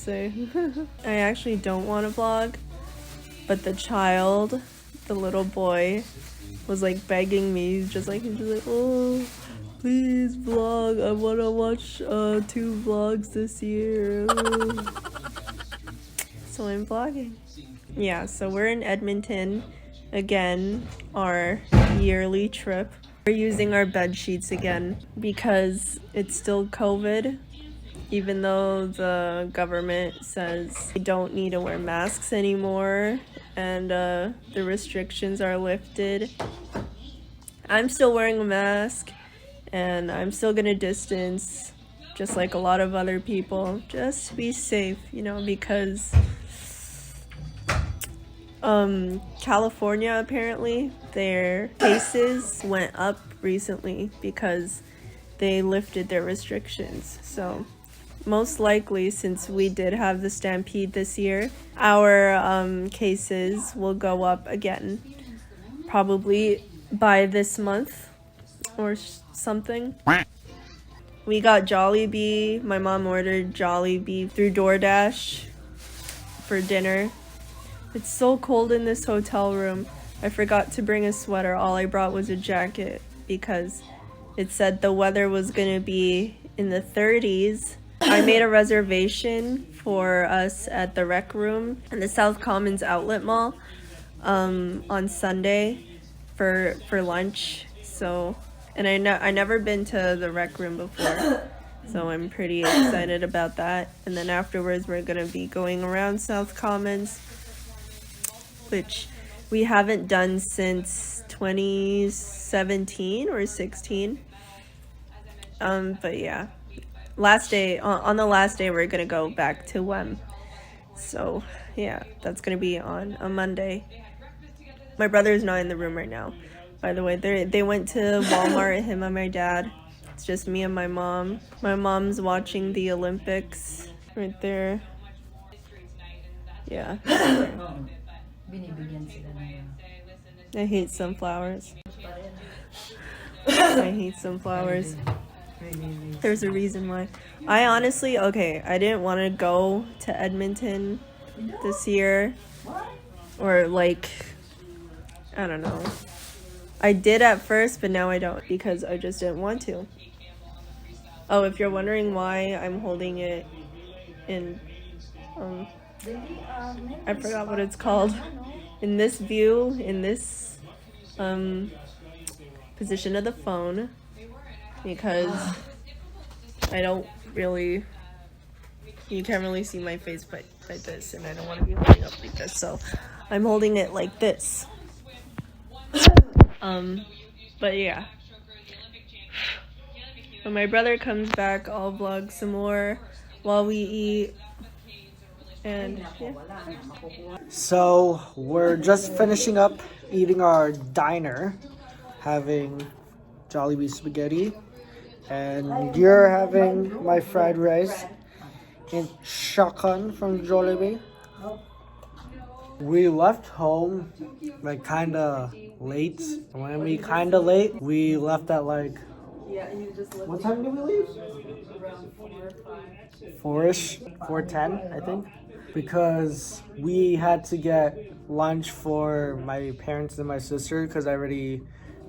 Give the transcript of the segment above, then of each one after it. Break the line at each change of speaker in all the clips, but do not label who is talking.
say. I actually don't want to vlog, but the little boy, was like begging me. He's just like, oh, please vlog. I want to watch 2 vlogs this year. So I'm vlogging. Yeah, so we're in Edmonton again, our yearly trip. We're using our bed sheets again because it's still COVID, even though the government says we don't need to wear masks anymore and the restrictions are lifted. I'm still wearing a mask and I'm still gonna distance just like a lot of other people, just to be safe, you know, because California, apparently their cases went up recently because they lifted their restrictions. So most likely, since we did have the stampede this year, our cases will go up again, probably by this month or something. We got Jollibee. My mom ordered Jollibee through DoorDash for dinner. It's so cold in this hotel room. I forgot to bring a sweater. All I brought was a jacket because it said the weather was gonna be in the 30s. I made a reservation for us at the Rec Room in the South Commons Outlet Mall on Sunday for lunch. So, and I never been to the Rec Room before, so I'm pretty excited about that. And then afterwards, we're gonna be going around South Commons, which we haven't done since 2017 or 16. But yeah, on the last day we're gonna go back to WEM. So yeah, that's gonna be on a Monday. My brother's not in the room right now, by the way. They went to Walmart, him and my dad. It's just me and my mom. My mom's watching the Olympics right there. Yeah. I hate sunflowers. I hate sunflowers. There's a reason why. I honestly, I didn't want to go to Edmonton this year. Or like, I don't know. I did at first, but now I don't because I just didn't want to. Oh, if you're wondering why I'm holding it in, I forgot what it's called. In this view, in this position of the phone, because I don't really, you can't really see my face like this, and I don't want to be holding up like this, so I'm holding it like this. But yeah, when my brother comes back, I'll vlog some more while we eat. And yeah.
So we're just finishing up eating our diner, having Jollibee spaghetti, and you're having my fried rice and shakan from Jollibee. We left home like kinda late. When I mean kinda late, we left at like, what time did we leave?
Around 4 or 5.
4-ish, 4:10 I think. Because we had to get lunch for my parents and my sister because I already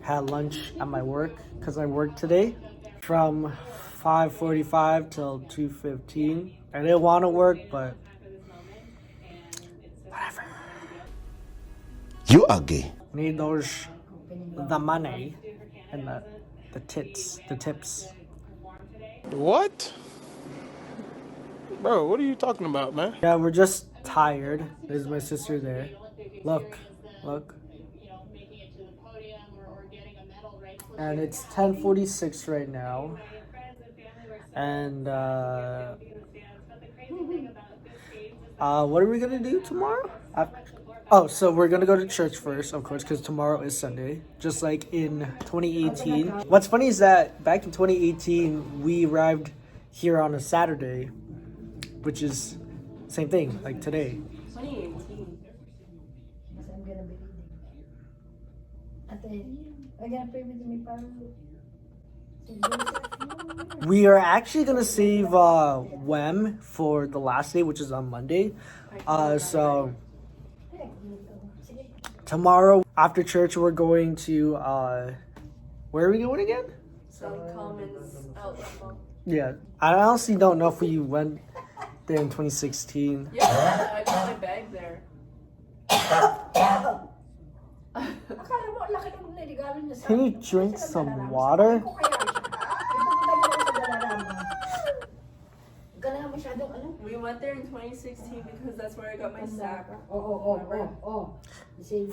had lunch at my work because I worked today from 5:45 till 2:15. I didn't want to work, but whatever.
You are gay.
Need the money and the tips.
What? Bro, what are you talking about, man?
Yeah, we're just tired. There's my sister there. Look. And it's 10:46 right now. And what are we gonna do tomorrow? So we're gonna go to church first, of course, because tomorrow is Sunday, just like in 2018. What's funny is that back in 2018, we arrived here on a Saturday, which is same thing, like today.
2018.
We are actually gonna save Wem for the last day, which is on Monday. So tomorrow after church, we're going to where are we going again?
South Commons outlet.
Yeah, I honestly don't know if we went there in 2016.
Yeah, I got my bag there.
Can you drink some water?
We went there in 2016 because that's where I got my sack.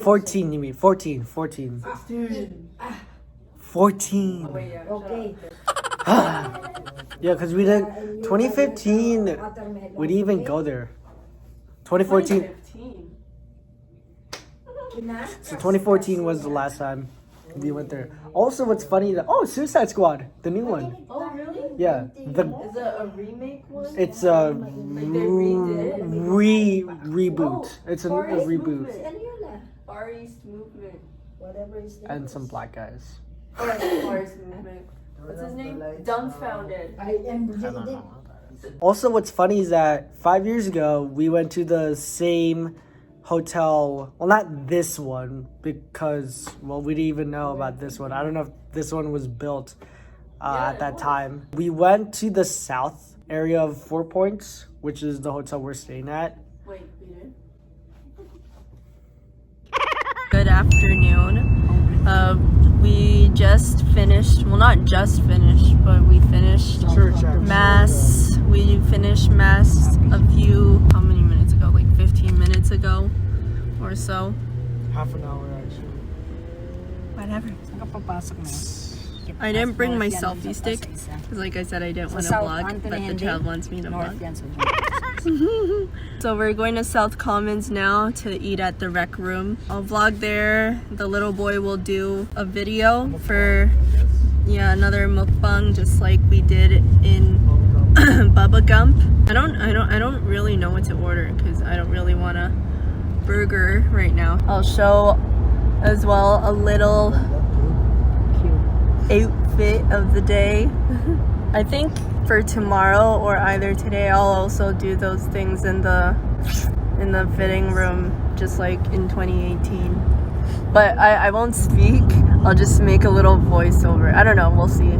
14, you mean 14. 14.
Oh, wait, yeah.
Okay.
Yeah, because we didn't. 2015, we didn't even go there. 2014.
2015.
So 2014 was the last time we went there. Also, what's funny that Suicide Squad, the new one.
Oh, really?
Yeah,
Is it a remake one?
it's a
Like they redid it?
reboot. It's a reboot
Far East Movement.
Whatever his name
and some black guys.
Or Far East Movement. What's his name? Dumbfounded.
I am
Also, what's funny is that 5 years ago we went to the same hotel. Well, not this one because we didn't even know about this one. I don't know if this one was built at that time. We went to the south area of 4 Points, which is the hotel we're staying at.
Wait, we did? Good afternoon. We just finished, well, not just finished, but we finished Mass. We finished Mass how many minutes ago? Like 15 minutes ago or so.
Half an hour, actually.
Whatever. I didn't bring my selfie stick because, like I said, I didn't want to vlog, but the child wants me to vlog. So we're going to South Commons now to eat at the rec room. I'll vlog there. The little boy will do a video for another mukbang, just like we did in Bubba Gump. I don't really know what to order because I don't really want a burger right now. I'll show as well a little outfit of the day. I think for tomorrow or either today I'll also do those things in the fitting room just like in 2018. But I won't speak. I'll just make a little voiceover. I don't know, we'll see.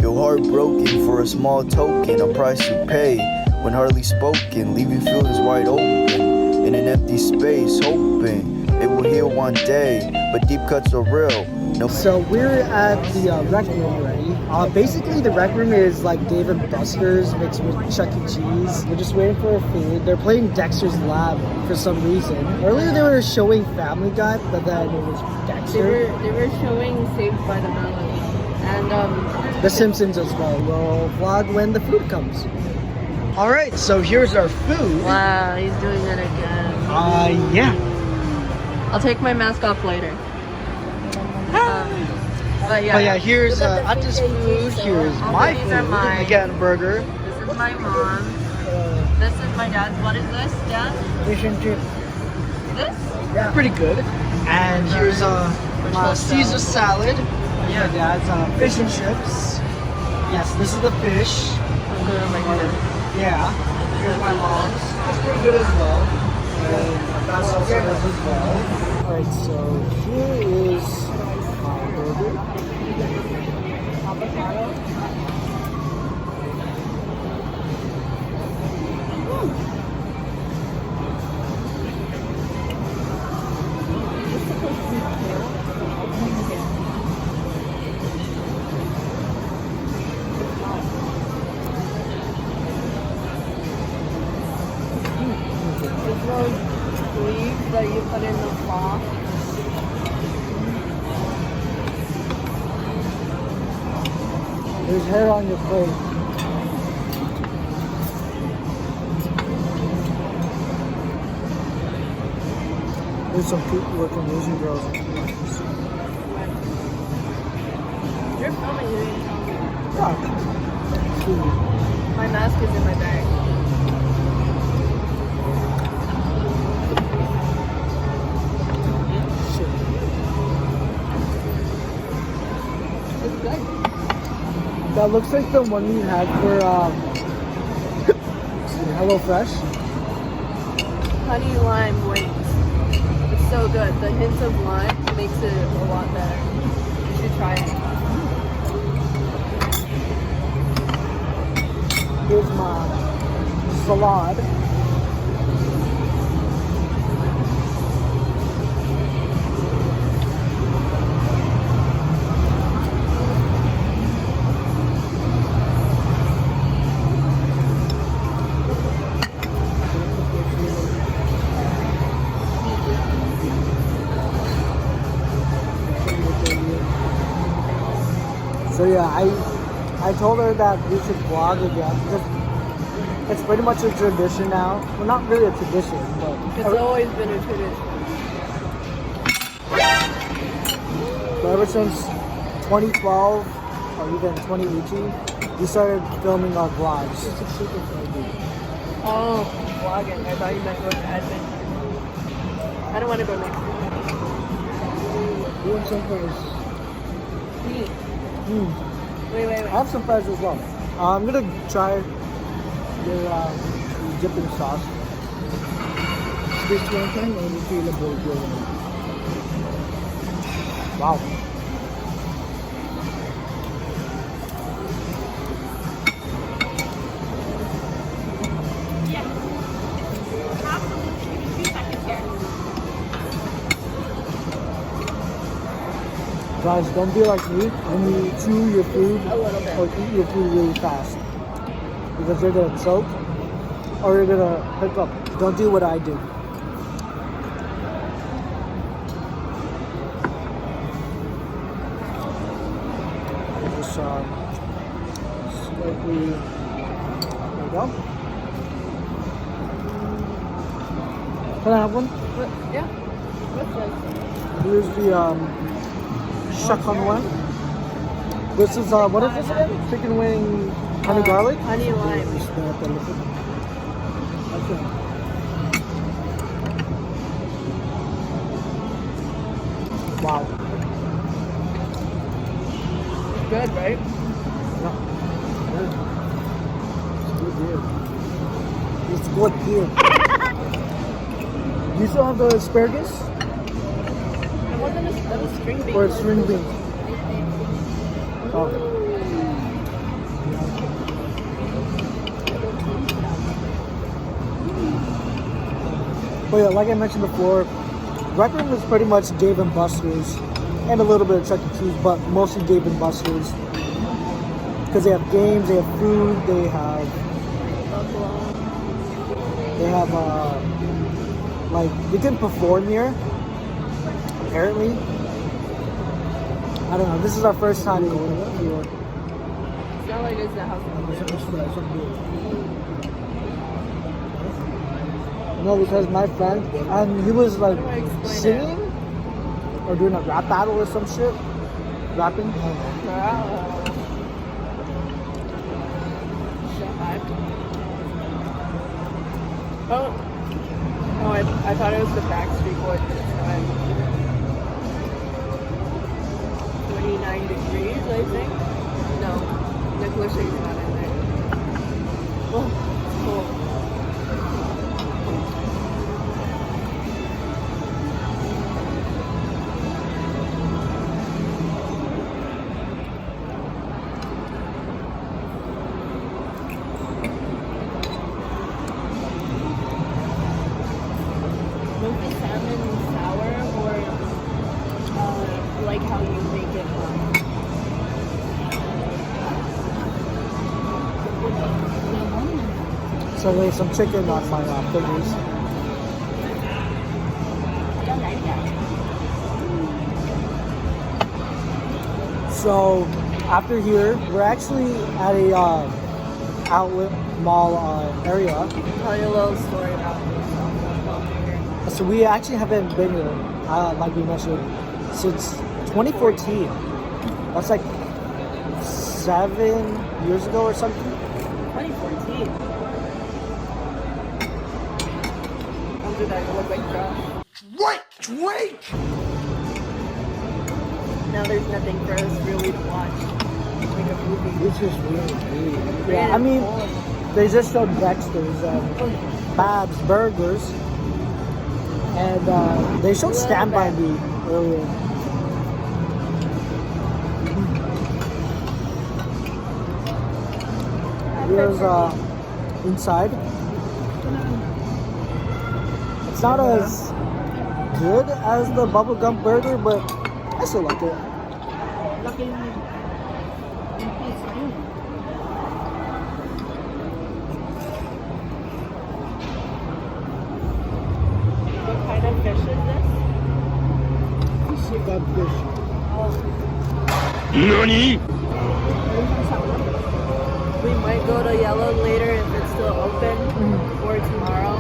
Your heart broken for a small token, a price you pay when hardly spoken, leaving feelings wide open in an empty space, hoping it will heal one day, but deep cuts are real.
So we're at the rec room already. Basically, the rec room is like Dave and Buster's mixed with Chuck E. Cheese. We're just waiting for our food. They're playing Dexter's Lab for some reason. Earlier they were showing Family Guy, but then it was Dexter.
They were showing Saved by the Bell and
The Simpsons as well. We'll vlog when the food comes. All right, so here's our food.
wow, he's doing it again.
Yeah.
I'll take my mask off later. But
yeah, here's Aunty's food. Here's my
these
food.
are mine.
Again, burger.
This is my mom. This is my dad's. What is this, Dad?
Fish and chip.
This?
Yeah. Pretty good. And here's Caesar salad.
Yeah.
My dad's fish and chips. Yes, this is the fish. Yeah. Here's my mom's. It's pretty good as well. And that's also as well. Alright, so here is my burger.
Leaves that you put in the cloth.
There's hair on your plate. There's some people working Asian girls.
You're filming, you didn't tell me.
Yeah.
My mask is in my bag.
That looks like the one we had for HelloFresh.
Honey lime wings. It's so good. The hint of lime makes it a lot better. You should try it.
Here's my salad. So yeah, I told her that we should vlog again because it's pretty much a tradition now. Well, not really a tradition, but
It's always been a tradition.
ever since 2012 or even 2018, we started filming our vlogs.
Oh, vlogging. I thought you meant going to Edmonton. I don't want to go next week.
You want some fries?
Me. Wait.
I have some fries as well. I'm gonna try your dipping sauce. This one time only available. Wow. Guys, don't be like me when you chew your food or eat your food really fast. Because you're gonna choke or you're gonna hiccup. Don't do what I did. Just slightly, there we go. Can I have one?
Yeah. What's this?
Here's the shakon one. This is what is this again? Chicken wing, honey garlic.
Honey lime.
Okay. Wow.
Good, right?
Yeah. It's good here. Do you still have the asparagus?
It wasn't that was string beans.
Or it's string beans? Okay. But yeah, like I mentioned before, Rec Room is pretty much Dave and Buster's and a little bit of Chuck E. Cheese, but mostly Dave and Buster's. Because they have games, they have food, they have like, you can perform here, apparently. I don't know, this is our first time going here.
It's not like it's the house.
No, because my friend, and he was like singing or doing a rap battle or some shit. Rapping? I don't know.
Oh, I thought it was the Backstreet Boys this time. 29 degrees, I think. No, Nicholas Shane's not in there. Oh, cool. Like how you make it
So there's some chicken on my fingers. So after here, we're actually at a outlet mall area.
Tell you a little story about this.
So we actually haven't been here, like we mentioned, since 2014. That's like 7 years ago or something.
2014. How did I look like that?
Wait!
Now there's nothing for us really to watch. Like a
This is really good. Yeah, I mean, they just showed Dexter's Babs Burgers, and they showed Stand By Me earlier. Here's inside. It's not as good as the bubblegum burger, but I still like it.
What kind of fish is this?
Seafood fish.
We might go to Yelo'd later if it's still open, or tomorrow.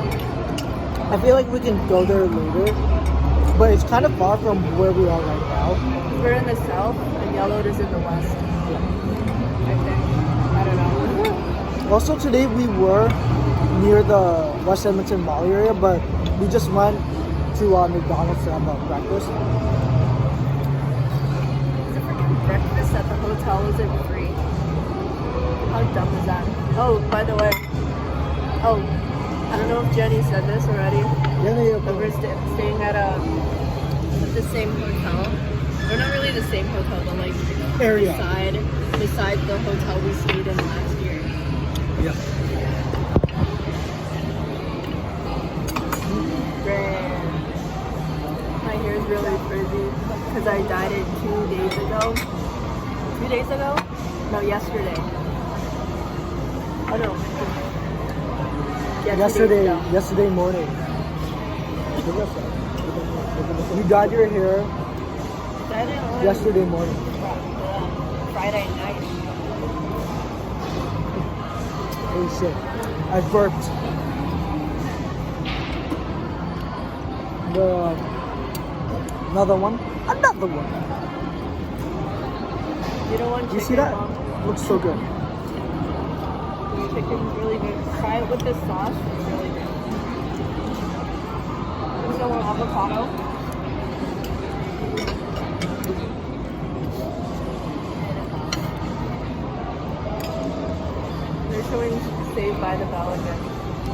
I feel like we can go there later, but it's kind of far from where we are right now.
We're in the south, and Yelo'd is in the west. I think. I don't know.
Also, today we were near the West Edmonton Mall area, but we just went to McDonald's to have breakfast.
Breakfast at the hotel isn't free. How dumb is that? Oh, by the way. Oh, I don't know if Jenny said this already. But we're staying at the same hotel. Or not really the same hotel, but like
Area.
beside the hotel we stayed in last year.
Yeah.
Grand. My hair is really frizzy because I dyed it 2 days ago. 2 days ago? No, yesterday. Oh no. Yeah, 2 days ago.
Yesterday morning. You dyed your hair yesterday morning.
Friday night.
Holy shit. I burped. Another one.
You don't want chicken,
You see that?
Mom?
Looks so good.
Chicken's really good. Try it with the sauce. It's really good. So avocado. They're showing Saved by the Bell again.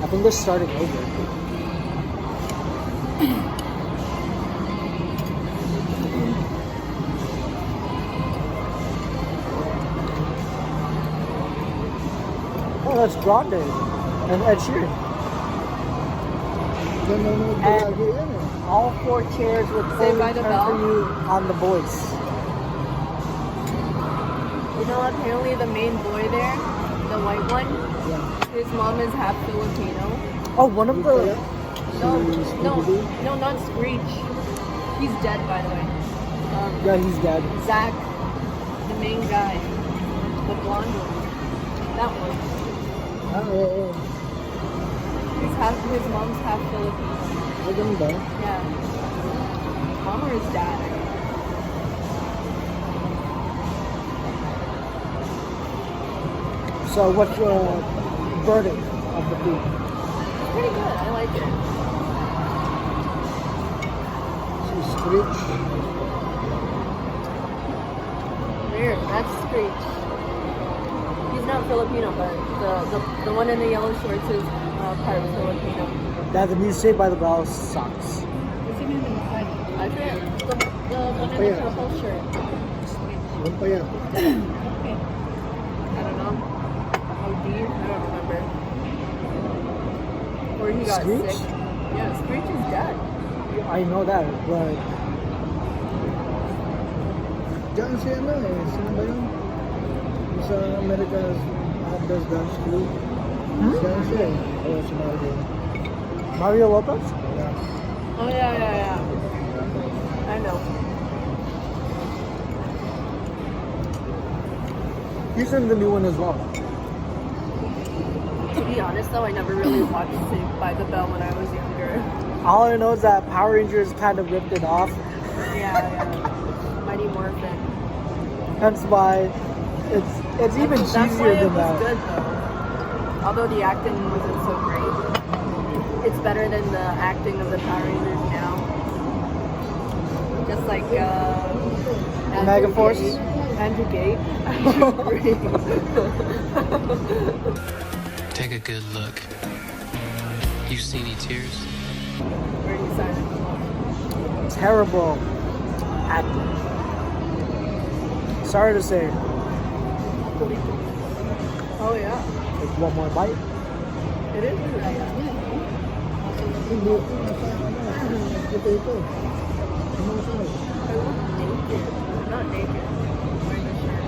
I think they're starting over. Oh, that's Grande and Ed Sheeran. And all 4 chairs with
Saved by the Bell?
for you on The Voice.
You know, apparently the main boy there, the white one, his mom is half Filipino.
Oh, one of the...
No, not Screech. He's dead, by the way.
Yeah, he's dead.
Zach, the main guy, the blonde one. That one. His mom's half Filipino. Yeah. Mom or his dad?
So what's your verdict of the food?
It's pretty good. I like it.
Screech.
Weird. That's Screech. He's not Filipino, but the one in the yellow shorts is part Filipino.
That the new Saved by the Bell sucks.
I forget the one in the purple shirt. Okay. I don't know. OD? I don't remember. Or he got
Screech?
sick. Yeah, Screech is dead.
I know that, but
Diyan si ano eh, sino ba yun? Yung sa America does dance crew. Diyan siya eh. Oh, si Mario.
Mario Lopez?
Yeah.
Oh yeah. I know.
He's in the new one as well.
To be honest though, I never really watched Saved by the Bell when I was younger.
All I know is that Power Rangers kind of ripped it off.
Yeah. Mighty Morphin.
Hence why it's even
That's why
cheesier
it
than
was
that.
good though. Although the acting wasn't so great. It's better than the acting of the Power Rangers now. Just like
Megaforce?
Andrew Gate. Andrew Green.
Take a good look. You see any tears?
Where do you sign it?
Terrible acting. Sorry to say.
Oh yeah.
Take one more bite.
It is. I look naked. Not naked. I'm wearing a shirt.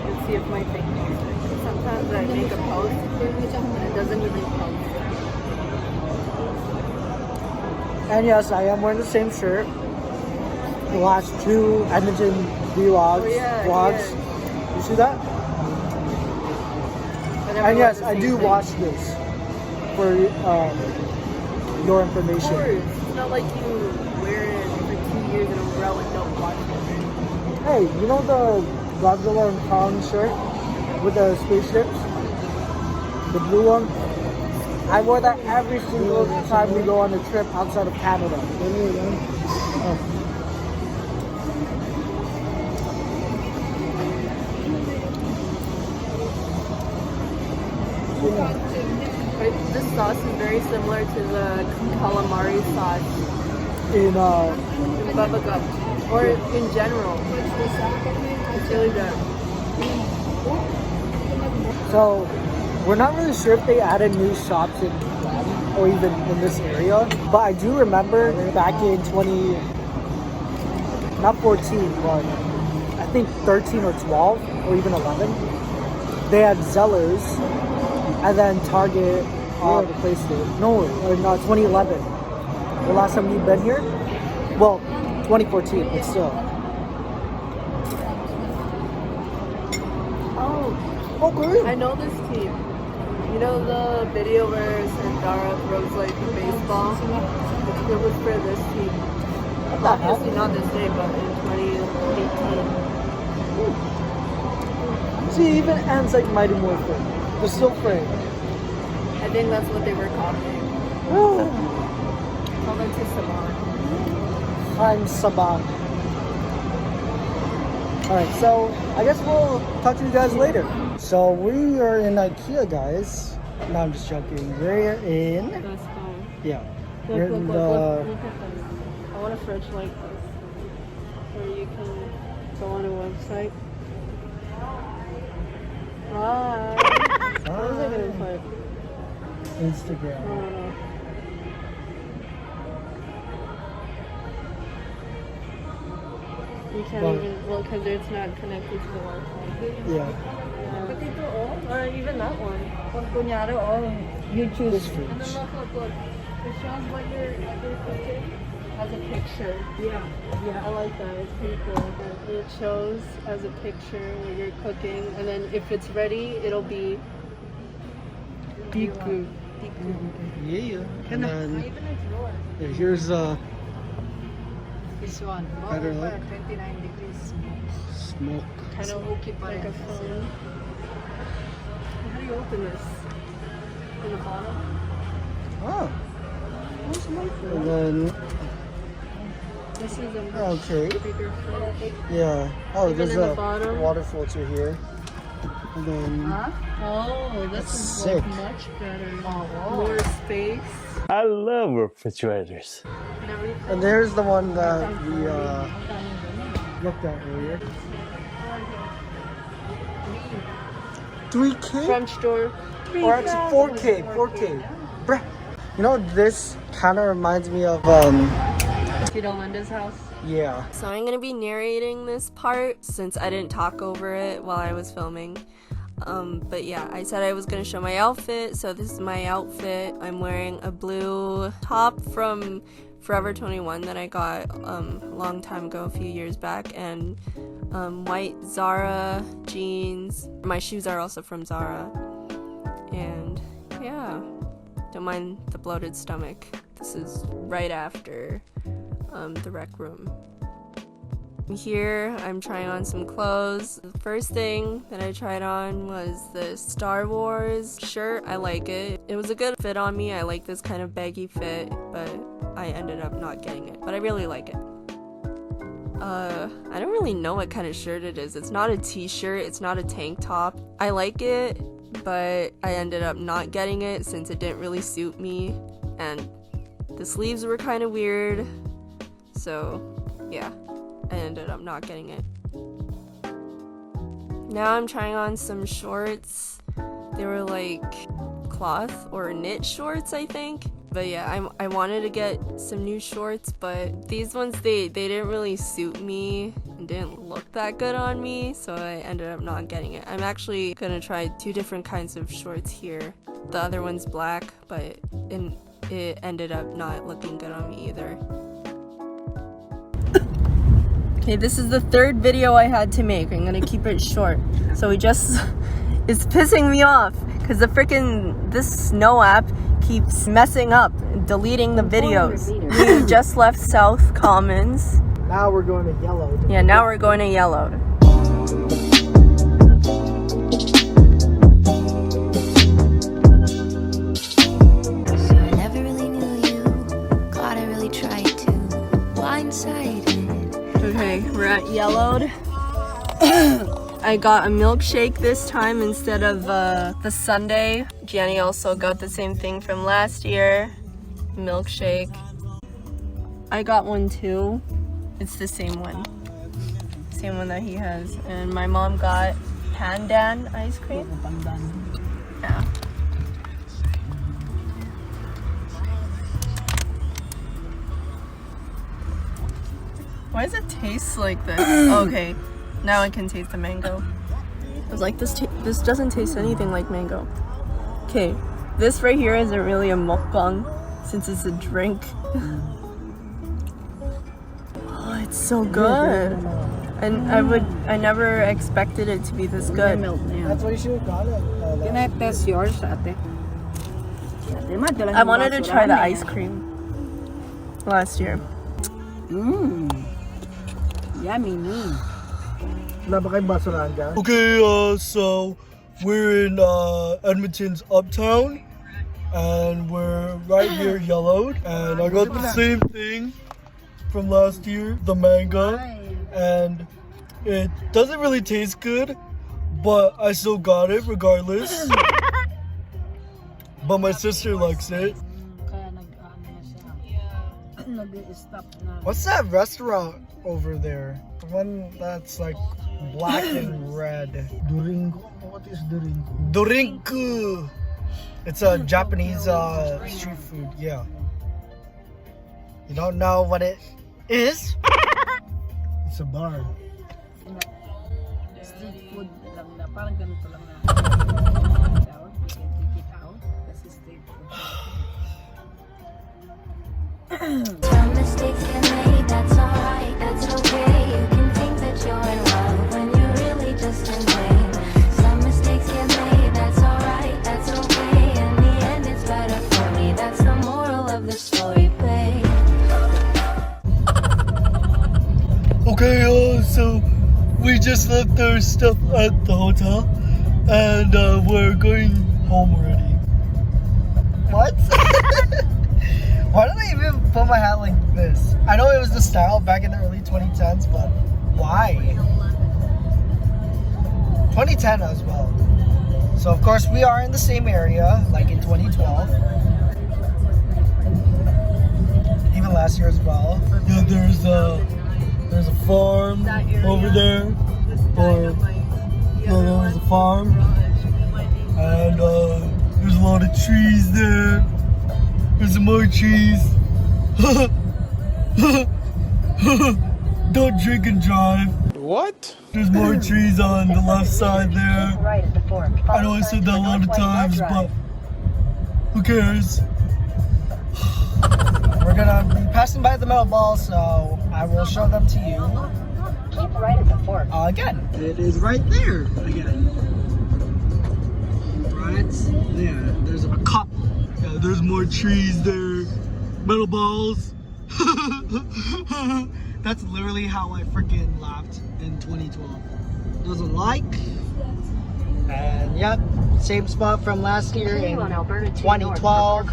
Let's see if my thing makes it. Sometimes I make a post and it doesn't even post.
And yes, I am wearing the same shirt. The last two Edmonton vlogs.
Oh, yeah,
vlogs. You see that? And yes, I do watch this for your
Of
information.
course. It's not like you wear it for 2 years in a row and don't watch it.
Hey, you know the Godzilla and Kong shirt with the spaceships? The blue one? I wore that every single time we go on a trip outside of Canada.
This sauce is very similar to the calamari sauce
In
in Bubba Gum, or in general. It's really good.
So, we're not really sure if they added new shops in Guam or even in this area, but I do remember back in not 14, but I think 13 or 12 or even 11, they had Zellers, and then Target replaced it. No, in 2011, the last time you've been here. Well, 2014, but still. Oh, great.
I know this team. You know the video where Sandara throws like the baseball? It was for this team. Obviously not this day, but in 2018.
See, even ends like Mighty Morphin. They're still frame.
I think that's what they were copying. Call them to Saban.
I'm Saban. Alright, so I guess we'll talk to you guys later. So we are in IKEA, guys. No, I'm just joking. We're in...
That's fine.
Yeah.
Look,
We're
look,
in
look,
the...
look at this. I want a fridge like this, where you can go on a website. Hi. What was I gonna put?
Instagram.
I don't know. You can't even, well, because it's not connected to the Wi-Fi.
Yeah.
Or even that one.
You choose this
And
fridge.
then look. It shows what you're cooking as a picture. Yeah, I like that. It's pretty cool. It shows as a picture what you're cooking, and then if it's ready, it'll be biku.
Yeah. And then here's
This one.
Better look.
29 degrees.
smoke.
Kind of like a phone. How do you open this? In the bottom?
Oh.
Where's my phone?
And then
This is a much
okay.
bigger fridge.
Yeah. Oh,
Even
there's
in the
a
bottom?
water filter here. And then
Oh, this
That's
is
sick.
like much better. More space
I love refrigerators.
and everything.
and there's the one that we looked at earlier. 3K?
French door.
Or actually 4K. 4K. Bruh. You know, this kind of reminds me of
Tito Linda's house.
yeah.
So I'm gonna be narrating this part since I didn't talk over it while I was filming. But yeah, I said I was gonna show my outfit, so this is my outfit. I'm wearing a blue top from Forever 21 that I got a long time ago, a few years back, and white Zara jeans. My shoes are also from Zara. And yeah, don't mind the bloated stomach. This is right after the rec room. Here, I'm trying on some clothes. The first thing that I tried on was the Star Wars shirt. I like it. It was a good fit on me. I like this kind of baggy fit, but I ended up not getting it. But I really like it. I don't really know what kind of shirt it is. It's not a t-shirt. It's not a tank top. I like it, but I ended up not getting it since it didn't really suit me. And the sleeves were kind of weird. So, yeah. I ended up not getting it. Now I'm trying on some shorts. They were like cloth or knit shorts, I think. But yeah, I wanted to get some new shorts, but these ones, they didn't really suit me and didn't look that good on me, so I ended up not getting it. I'm actually gonna try 2 different kinds of shorts here. The other one's black, but it ended up not looking good on me either. Okay, this is the 3rd video I had to make. I'm gonna keep it short. So it's pissing me off because this Snow app keeps messing up and deleting the videos. We just left South Commons.
Now we're going to Yelo'd.
Yeah, now we're going to Yelo'd.
I never really knew you. God, I really tried to. Blindsided.
Okay, we're at Yelo'd. I got a milkshake this time instead of the sundae. Gianni also got the same thing from last year. Milkshake. I got one too. It's the same one. Same one that he has. And my mom got pandan ice cream. Yeah. Why does it taste like this? Okay, now I can taste the mango. I was like, this doesn't taste anything like mango. Okay, this right here isn't really a mukbang since it's a drink. Oh, it's so good. And I never expected it to be this good.
That's what you should call it.
Can I test yours, ate?
I wanted to try the ice cream last year.
Yummy me.
Wala ba kayong basurahan dyan?
Okay, so we're in Edmonton's Uptown, and we're right near Yelo'd, and I got the same thing from last year, the mango, and it doesn't really taste good, but I still got it regardless. But my sister likes it. What's that restaurant over there? The one that's like black and red.
Duringo. What is Duringo?
Dorinku. It's a Japanese street food. Yeah. You don't know what it is?
It's a bar.
Street food lang na. Parang ganito lang na. Kasi street food.
Some mistakes get made, that's alright, that's okay. You can think that you're in love when you're really just in pain. Some mistakes get made, that's alright, that's okay. In the end, it's better for me. That's the moral of the story, babe.
Okay, so we just left our stuff at the hotel, and we're going home already. What? Why did I even put my hat like this? I know it was the style back in the early 2010s, but why? 2010 as well. So of course we are in the same area, like in 2012. Even last year as well. Yeah, there's a farm over there. Or no, there's a farm. And there's a lot of trees there. There's some more trees. Don't drink and drive.
What?
There's more trees on the left side there. I know I said that a lot of times, but who cares? We're gonna be passing by the metal ball, so I will show them to you.
Keep right at the fork.
Again. It is right there again. Right there. There's a couple. Yeah, there's more trees there. Metal balls. That's literally how I freaking laughed in 2012. Doesn't like. And yep, same spot from last year in 2012.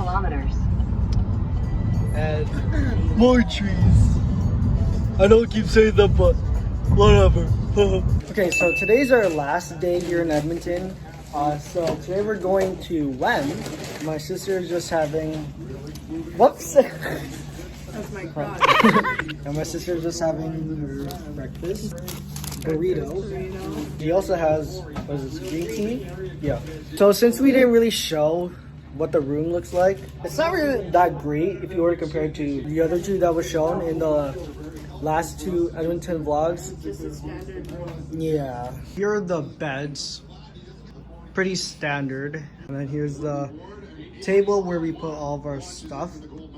And more trees. I don't keep saying that, but whatever. Okay, so today's our last day here in Edmonton. So today we're going to WEM. My sister is just having... Whoops!
That's my cross.
And my sister's just having her breakfast. Burrito. He also has, what is this, green tea? Yeah. So since we didn't really show what the room looks like, it's not really that great if you were to compare it to the other two that were shown in the last two Edmonton vlogs.
Just a standard room.
Yeah. Here are the beds. Pretty standard. And then here's the table where we put all of our stuff.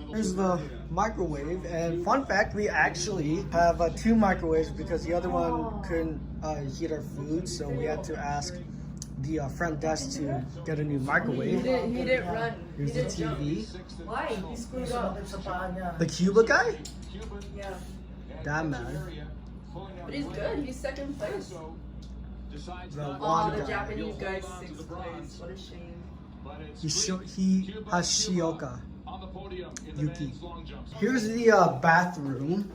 Here's the microwave. And fun fact, we actually have 2 microwaves because the other one couldn't heat our food. So we had to ask the front desk to get a new microwave.
He didn't run.
Here's the TV.
Why? He screwed up.
The Cuba guy?
Yeah.
Damn, man.
But he's good. He's second place.
The
Oh,
one
the
guy.
Japanese guy's 6th place. What a shame.
He has Shioka Yuki. Here's the bathroom.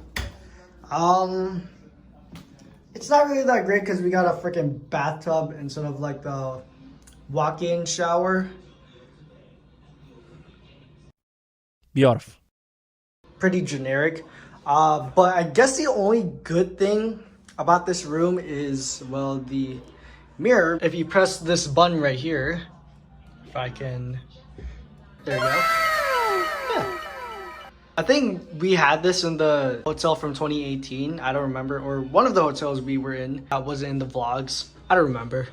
It's not really that great because we got a freaking bathtub instead of like the walk-in shower.
Beautiful.
Pretty generic. But I guess the only good thing about this room is, well, the mirror. If you press this button right here, if I can, there you go. Yeah. I think we had this in the hotel from 2018. I don't remember, or one of the hotels we were in that wasn't in the vlogs. I don't remember.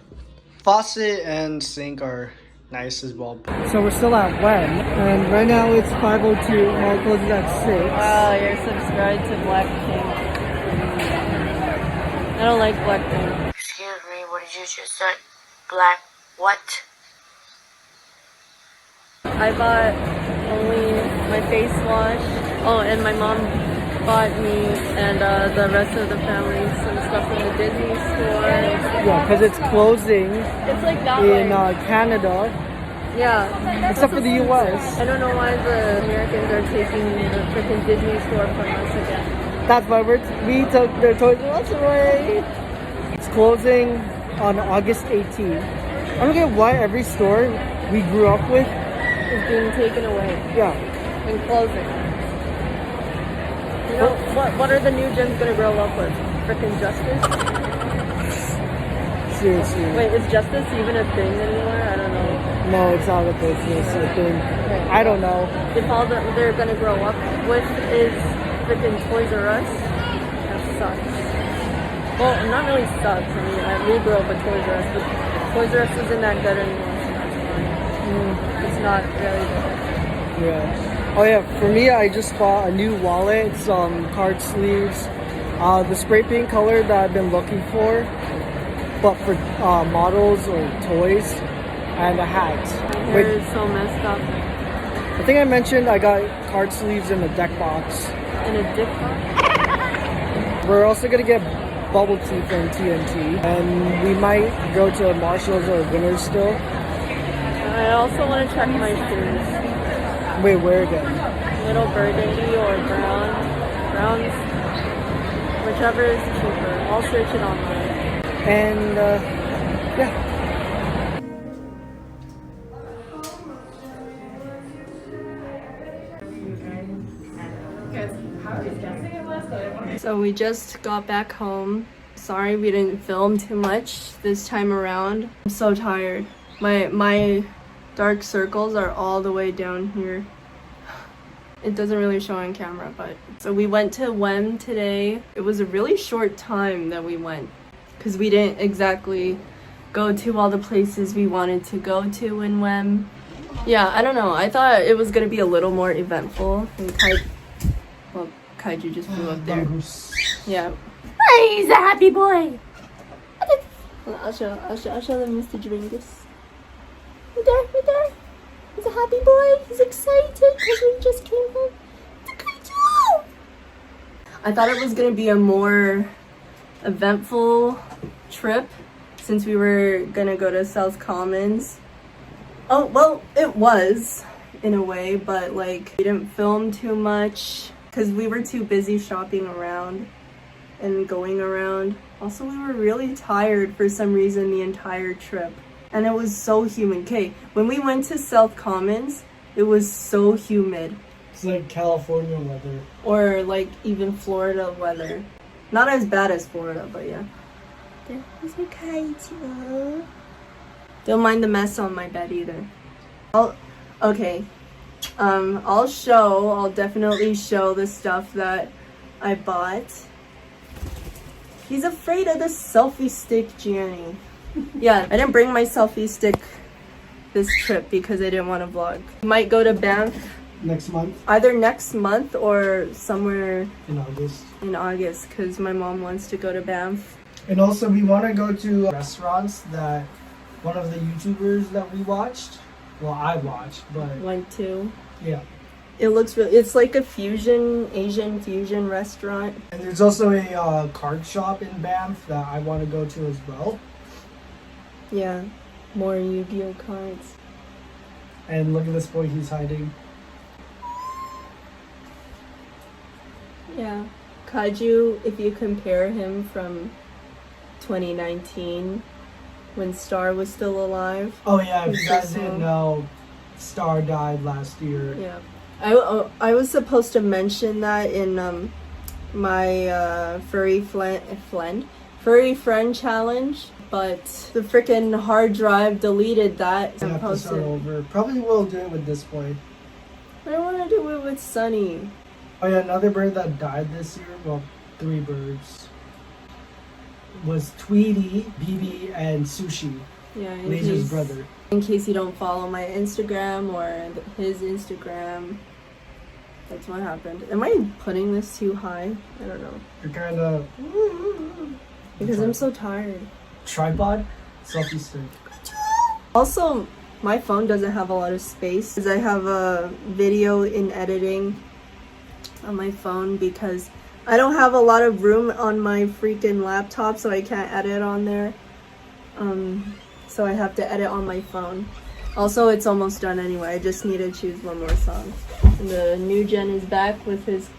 Faucet and sink are nice as well. So we're still at WEM, and right now it's 5:02. Mall closes at 6.
Wow, you're subscribed to Blackpink. I don't like Blackpink.
Excuse me, what did you just say? Black what?
I bought only my face wash. Oh, and my mom bought me and the rest of the family some stuff from the Disney store.
Yeah, because it's closing
It's like that
in
way.
Canada,
Yeah.
except for the US.
I don't know why the Americans are taking the freaking Disney store from us again.
That's why we took their Toys R Us away. It's closing on August 18th. I don't get why every store we grew up with
It's being taken away
yeah.
and closing. You know, what are the new gens gonna grow up with? Freaking Justice?
Seriously.
Wait, is Justice even a thing anymore? I don't know.
No, it's not a business thing. I don't know.
If all that they're gonna grow up with is freaking Toys R Us, that sucks. Well, not really sucks. I mean, we grew up with Toys R Us, but Toys R Us isn't that good anymore, so that's fine. It's not really good.
Yeah. Oh yeah, for me, I just bought a new wallet, some card sleeves, the spray paint color that I've been looking for, but for models or toys, and a hat.
Hair is so messed up.
I think I mentioned I got card sleeves in a deck box.
In a dick box?
We're also gonna get bubble tea from TNT, and we might go to Marshalls or Winners still.
I also want to check my shoes.
Wait, where again?
Little burgundy or brown. Browns. Whichever is cheaper. I'll search it online.
And yeah.
So we just got back home. Sorry we didn't film too much this time around. I'm so tired. My dark circles are all the way down here. It doesn't really show on camera, but so we went to WEM today. It was a really short time that we went because we didn't exactly go to all the places we wanted to go to in WEM. Yeah, I don't know. I thought it was gonna be a little more eventful. And Kaiju just flew up there. Yeah. He's a happy boy. I'll show them Mr. Dringus. Right there. He's a happy boy. He's excited because we just came home. It's a Kaiju. I thought it was gonna be a more eventful trip since we were gonna go to South Commons. Oh, well, it was in a way, but like we didn't film too much because we were too busy shopping around and going around. Also, we were really tired for some reason the entire trip. And it was so humid. Okay, when we went to South Commons, it was so humid.
It's like California weather.
Or like even Florida weather. Not as bad as Florida, but yeah. Don't mind the mess on my bed either. I'll definitely show the stuff that I bought. He's afraid of the selfie stick, Geoanne. Yeah, I didn't bring my selfie stick this trip because I didn't want to vlog. Might go to Banff
Next month?
either next month or somewhere
In August.
in August because my mom wants to go to Banff.
And also we want to go to restaurants that one of the YouTubers that we watched, well I watched, but
Went to.
yeah.
It looks really, it's like a Asian fusion restaurant.
And there's also a card shop in Banff that I want to go to as well.
Yeah, more Yu-Gi-Oh cards.
And look at this boy, he's hiding.
Yeah, Kaju, if you compare him from 2019 when Star was still alive.
Oh yeah, if
He's
you
so
guys
small.
didn't know, Star died last year.
Yeah, I was supposed to mention that in my furry friend challenge, but the freaking hard drive deleted that
We
and
have to start
posted.
over. Probably will do it with this boy.
I don't want to do it with Sunny.
Oh yeah, another bird that died this year, well, 3 birds, was Tweety, BB, and Sushi,
Yeah,
Laser's brother.
In case you don't follow my Instagram or his Instagram, that's what happened. Am I putting this too high? I don't know.
You're kind of...
Because I'm so tired.
Tripod? Selfie stick.
Also, my phone doesn't have a lot of space because I have a video in editing on my phone because I don't have a lot of room on my freaking laptop, so I can't edit on there. So I have to edit on my phone. Also, it's almost done anyway. I just need to choose one more song. And the new Gen is back with his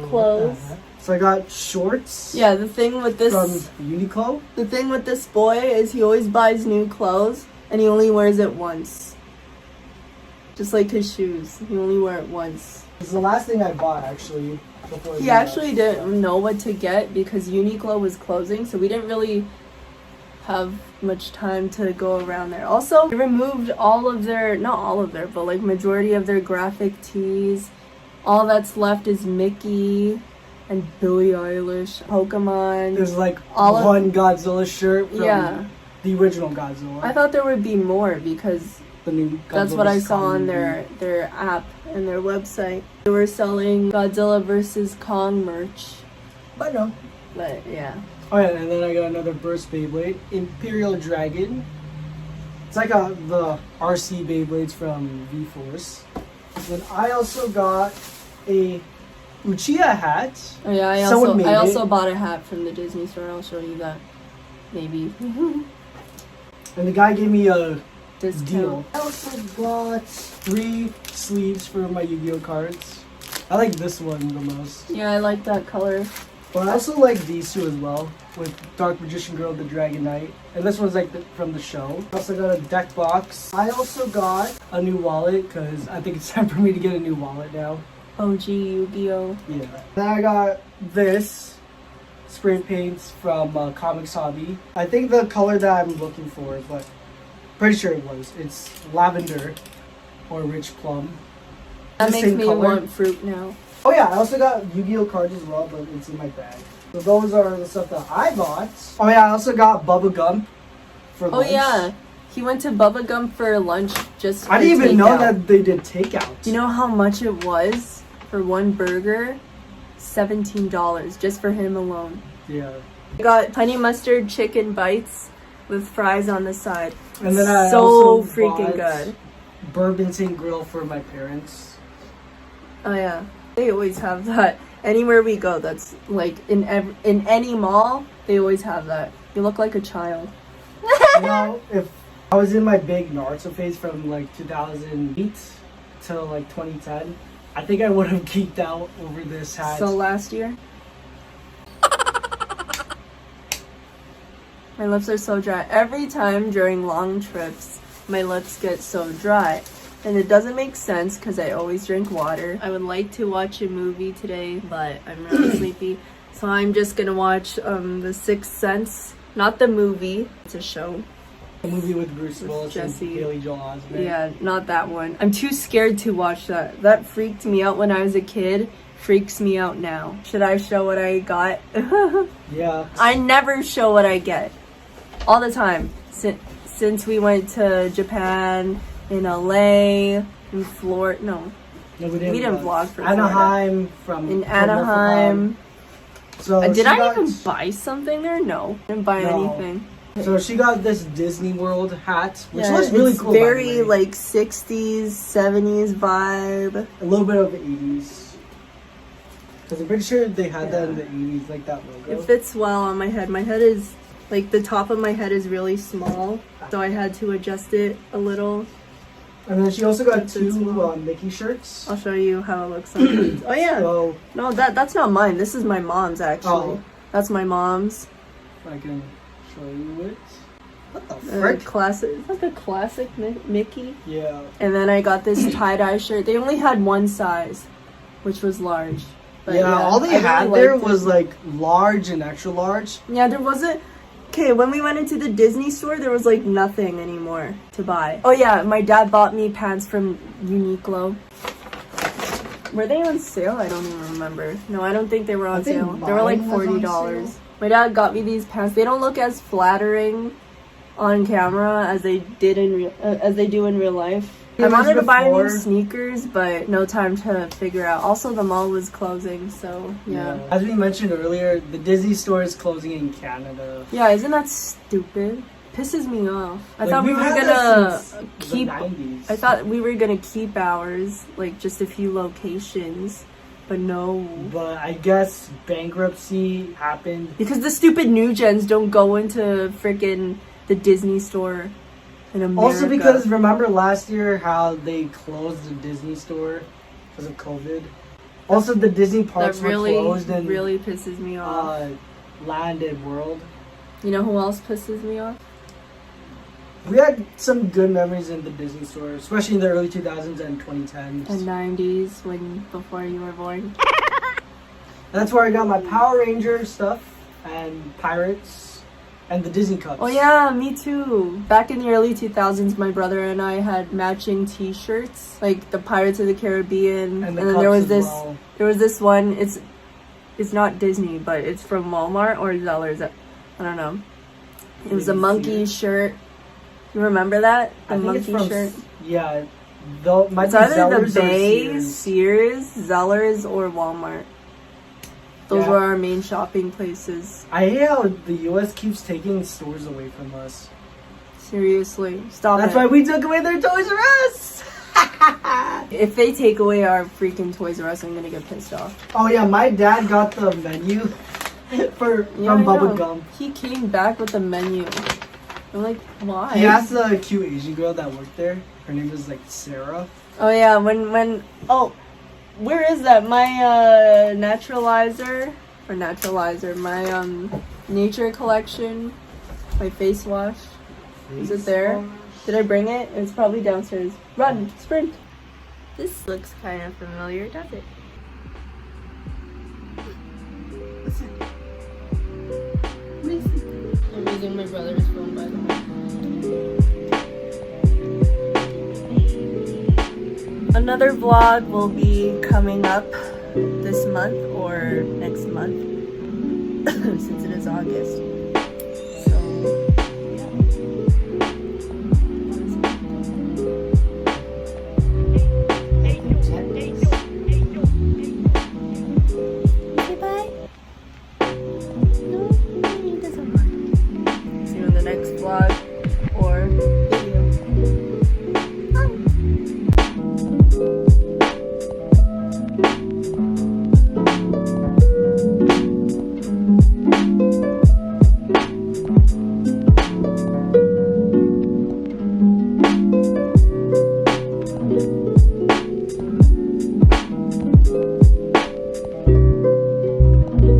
clothes.
So I got shorts.
Yeah, the thing with this
From Uniqlo.
The thing with this boy is he always buys new clothes and he only wears it once. Just like his shoes. He only wear it once.
It's the last thing I bought actually. Before
He actually didn't know what to get because Uniqlo was closing, so we didn't really have much time to go around there. Also, they removed all of their, not all of their, but like majority of their graphic tees. All that's left is Mickey and Billie Eilish, Pokemon.
There's like
all of-
one Godzilla shirt from
Yeah.
the original Godzilla.
I thought there would be more because
the new
that's what I
Godzilla's
saw on
coming.
their app and their website. They were selling Godzilla vs. Kong merch.
But no.
But yeah.
Oh yeah, and then I got another Burst Beyblade, Imperial Dragon. It's like the RC Beyblades from V-Force. Then I also got a Uchiha hat.
Oh yeah,
Someone made
I also
it.
bought a hat from the Disney store. I'll show you that. Maybe.
And the guy gave me a
Discount.
deal. I also got 3 sleeves for my Yu-Gi-Oh cards. I like this one the most.
Yeah, I like that color.
But I also like these two as well, with Dark Magician Girl, the Dragon Knight. And this one's like from the show. I also got a deck box. I also got a new wallet, because I think it's time for me to get a new wallet now.
OG Yu-Gi-Oh!
Yeah. Then I got this spray paints from Comics Hobby. I think the color that I'm looking for, but pretty sure it was. It's lavender or rich plum.
That
The
makes
same
me
color.
want fruit now.
Oh yeah, I also got Yu-Gi-Oh cards as well, but it's in my bag. So those are the stuff that I bought. Oh yeah, I also got Bubba Gump for
Oh
lunch.
yeah, he went to Bubba Gump for lunch just for
I didn't even know
takeout.
that they did takeout.
You know how much it was for one burger? $17 just for him alone.
Yeah.
I got honey mustard chicken bites with fries on the side.
And then I
so
also
freaking
bought
good.
Bourbon St. Grill for my parents.
Oh yeah, they always have that. Anywhere we go, that's like in any mall, they always have that. You look like a child.
You know, if I was in my big Naruto phase from like 2008 to like 2010, I think I would have geeked out over this hat.
So last year? My lips are so dry. Every time during long trips, my lips get so dry. And it doesn't make sense because I always drink water. I would like to watch a movie today, but I'm really sleepy. So I'm just gonna watch The Sixth Sense. Not the movie, it's a show.
A movie with Bruce Willis
Jesse.
and Haley Joel Osment.
Yeah, not that one. I'm too scared to watch that. That freaked me out when I was a kid. Freaks me out now. Should I show what I got?
Yeah.
I never show what I get. All the time. Since we went to Japan, in LA, in Florida. No, we didn't vlog for
Anaheim.
In Anaheim.
So
did I even buy something there? No, I didn't buy anything.
So she got this Disney World hat, which looks really cool.
Very like 60s, 70s vibe.
A little bit of the 80s. Because I'm pretty sure they had that in the 80s, like that logo.
It fits well on my head. My head is, like, the top of my head is really small, so I had to adjust it a little.
And then she also got two Mickey shirts.
I'll show you how it looks on. Oh yeah.
So,
no, that's not mine. This is my mom's actually.
Oh.
That's my mom's.
I can show you it. What the frick?
Classic. It's like a classic Mickey.
Yeah.
And then I got this tie-dye shirt. They only had one size, which was large. But
yeah, all they had there was like large and extra large.
Yeah, there wasn't. Okay, when we went into the Disney store, there was like nothing anymore to buy. Oh yeah, my dad bought me pants from Uniqlo. Were they on sale? I don't even remember. No, I don't think they were on sale. They were like $40. My dad got me these pants. They don't look as flattering on camera as they did as they do in real life. I wanted to buy new sneakers, but no time to figure out. Also, the mall was closing, so yeah.
As we mentioned earlier, the Disney store is closing in Canada.
Yeah, isn't that stupid? Pisses me off. I thought we were gonna keep. I thought we were gonna keep ours, like just a few locations, but no.
But I guess bankruptcy happened
because the stupid new gens don't go into freaking the Disney store.
Also because remember last year how they closed the Disney store because of COVID? Also the Disney parks were closed and
really pisses me off.
Land and World.
You know who else pisses me off?
We had some good memories in the Disney store, especially in the early 2000s and 2010s.
And 90s before you were born.
That's where I got my Power Ranger stuff and Pirates. And the Disney cups.
Oh yeah, me too. Back in the early 2000s, my brother and I had matching T-shirts, like the Pirates of the Caribbean, and then there was this. Well. There was this one. It's not Disney, but it's from Walmart or Zellers. I don't know. It was a monkey shirt. You remember that? The monkey shirt.
Yeah.
It's either the Bay, Sears, Zellers, or Walmart. Those were our main shopping places.
I hate how the US keeps taking stores away from us.
Seriously. Stop
That's why we took away their Toys R Us!
If they take away our freaking Toys R Us, I'm gonna get pissed off.
Oh yeah, my dad got the menu from Bubba Gum.
He came back with the menu. I'm like, why?
He asked the cute Asian girl that worked there. Her name was like Sarah.
Oh yeah, where is that? My my nature collection, my face wash. Is it there? Did I bring it? It's probably downstairs. Run, sprint. This looks kind of familiar, does it? I'm using my brother's phone, by the way. Another vlog will be coming up this month or next month since it is August.